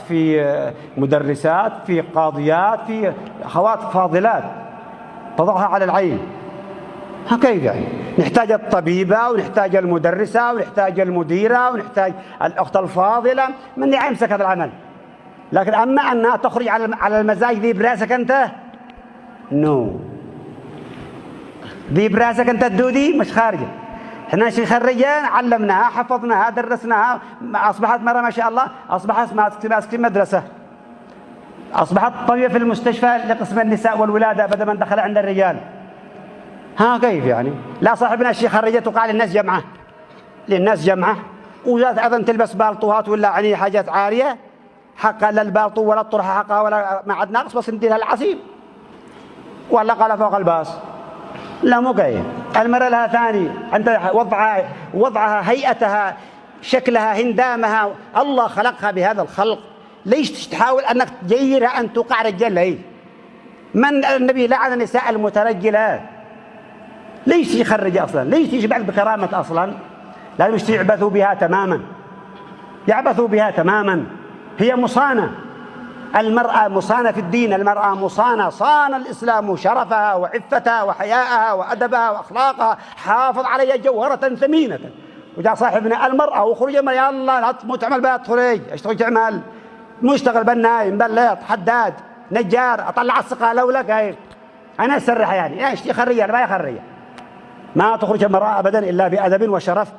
في مدرسات، في قاضيات، في أخوات فاضلات تضعها على العين. كيف يعني؟ نحتاج الطبيبة ونحتاج المدرسة ونحتاج المديرة ونحتاج الأخت الفاضلة من يمسك هذا العمل. لكن أما أنها تخرج على المزاج ذي براسك أنت، نو، ذي براسك أنت الدودي مش خارجة. احنا خريجين علمناها حفظناها درسناها، أصبحت مرة ما شاء الله أصبحت ماسكة مدرسة، أصبحت طبيبة في المستشفى لقسم النساء والولادة بدل ما دخل عند الرجال. كيف يعني؟ لا صاحبنا الشيخ خرجت وقال للناس جمعة، للناس جمعة، وجات أيضا تلبس بالطوهات ولا عني حاجات عارية، حقا لا البالطو ولا الطرحة حقها ولا ما عاد ناقص، بس نديلها العصيب ولا قال فوق الباص. لا مو كيف. المرأة لها ثاني، عند وضعها هيئتها شكلها هندامها، الله خلقها بهذا الخلق. ليش تحاول أنك تجيرها أن توقع رجال؟ ليش؟ من النبي لعن النساء المترجلات. ليش يخرج أصلا؟ ليش يجبع بكرامة أصلا؟ لا مش يعبثوا بها تماما، يعبثوا بها تماما. هي مصانة، المرأة مصانة في الدين، المرأة مصانة، صان الإسلام شرفها وعفتها وحياءها وأدبها وأخلاقها، حافظ عليها جوهرة ثمينة. وجاء صاحبنا المرأة وخرج يا الله لا تموت تعمل بها تخرج، ايش تخرج تعمل؟ مشتغل بناي مبلط حداد نجار أطلع السقالة ولا كيف؟ أنا أسرح يعني ايش يخرج؟ أنا ما يخرج. ما تخرج المرأة أبدا إلا بأدب وشرف